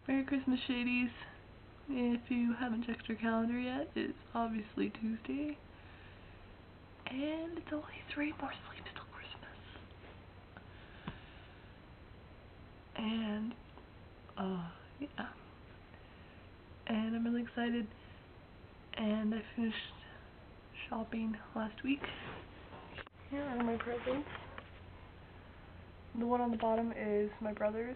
Merry Christmas, Shadies. If you haven't checked your calendar yet, it's obviously Tuesday. And it's only 3 more sleeps till Christmas. And, yeah. And I'm really excited. And I finished shopping last week. Here are my presents. The one on the bottom is my brother's.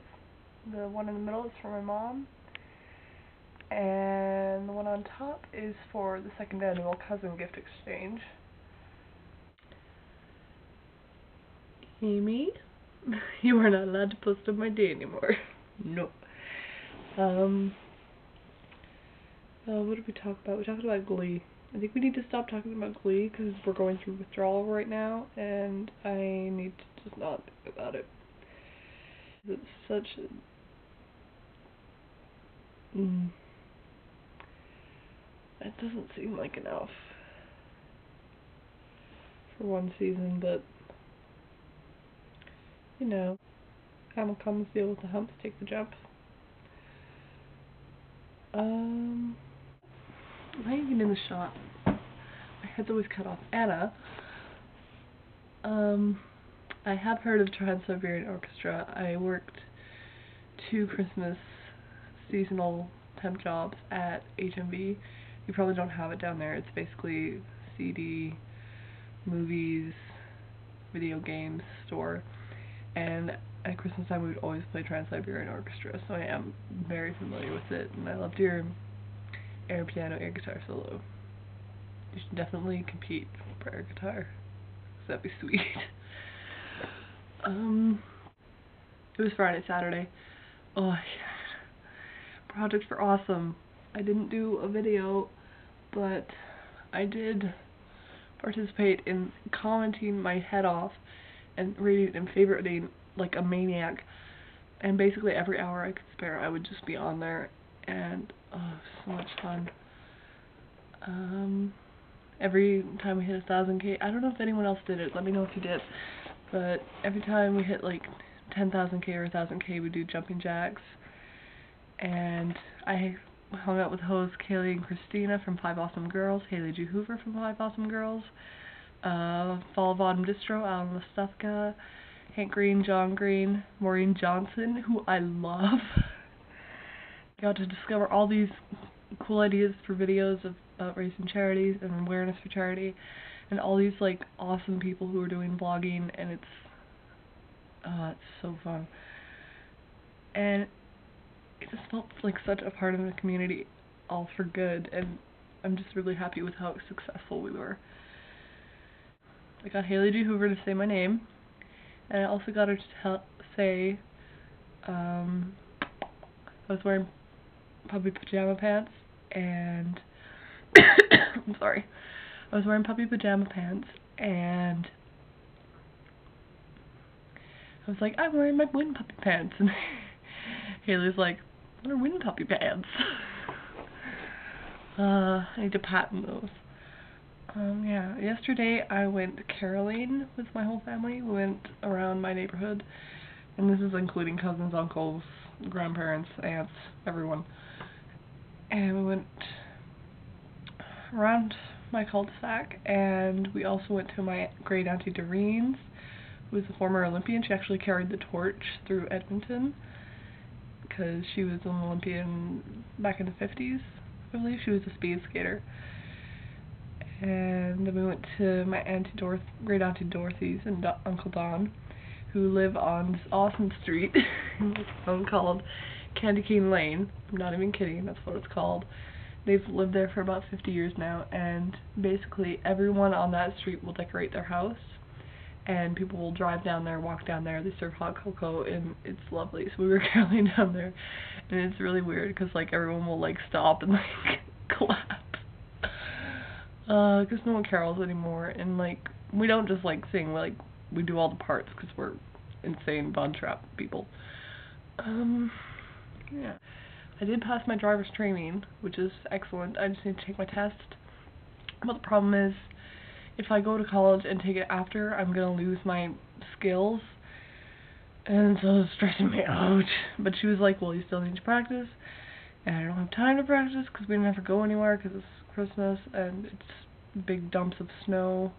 The one in the middle is for my mom. And the one on top is for the second annual cousin gift exchange. Amy, you are not allowed to post on my day anymore. No. What did we talk about? We talked about Glee. I think we need to stop talking about Glee because we're going through withdrawal right now, and I need to just not think about it. It's such a... It doesn't seem like enough for one season, but you know, camel comes, deal with the humps, take the jump. I'm not even in the shot. My head's always cut off. Anna. I have heard of Trans-Siberian Orchestra. I worked 2 Christmas seasonal temp jobs at HMV. You probably don't have it down there. It's basically CD, movies, video games store. And at Christmas time we would always play Trans-Siberian Orchestra, so I am very familiar with it. And I loved your air piano, air guitar solo. You should definitely compete for air guitar, because that'd be sweet. It was Friday, Saturday. Oh, yeah. Projects were awesome. I didn't do a video, but I did participate in commenting my head off and reading and favoriting like a maniac. And basically every hour I could spare, I would just be on there, and so much fun. Every time we hit 1,000K, I don't know if anyone else did it, let me know if you did, but every time we hit like 10,000K or 1,000K, we do jumping jacks. And I hung out with hosts Kaylee and Christina from 5 Awesome Girls, Haley G. Hoover from 5 Awesome Girls, Fall Bottom Distro, Alan Lastufka, Hank Green, John Green, Maureen Johnson, who I love. Got to discover all these cool ideas for videos about raising charities and awareness for charity, and all these like awesome people who are doing vlogging, and it's so fun. And it just felt like such a part of the community, all for good, and I'm just really happy with how successful we were. I got Haley G. Hoover to say my name, and I also got her to say, I was wearing puppy pajama pants, and, I'm sorry, I was wearing puppy pajama pants, and I was like, I'm wearing my wind puppy pants, and Haley's like, what are wind puppy pants? I need to patent those. Yeah, yesterday I went caroling with my whole family. We went around my neighborhood, and this is including cousins, uncles, grandparents, aunts, everyone. And we went around my cul-de-sac, and we also went to my great auntie Doreen's, who was a former Olympian. She actually carried the torch through Edmonton, because she was an Olympian back in the 50s, I believe. She was a speed skater. And then we went to my great auntie Dorothy's and Uncle Don, who live on this awesome street in this town called Candy Cane Lane. I'm not even kidding, that's what it's called. They've lived there for about 50 years now, and basically everyone on that street will decorate their house, and people will drive down there, walk down there, they serve hot cocoa, and it's lovely. So we were caroling down there, and it's really weird, because like everyone will like stop and like clap. Because no one carols anymore, and like, we don't just like sing, like, we do all the parts, because we're insane Von Trapp people. Yeah. I did pass my driver's training, which is excellent. I just need to take my test. But the problem is, if I go to college and take it after, I'm gonna lose my skills. And so it's stressing me out. But she was like, well, you still need to practice. And I don't have time to practice because we never go anywhere because it's Christmas and it's big dumps of snow.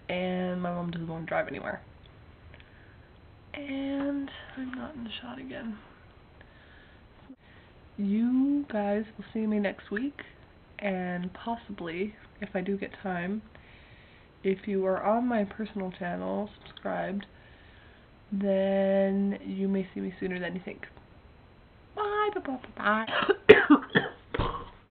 And my mom doesn't want to drive anywhere. And I'm not in the shot again. You guys will see me next week. And possibly, if I do get time, if you are on my personal channel, subscribed, then you may see me sooner than you think. Bye, bye, bye, bye, bye.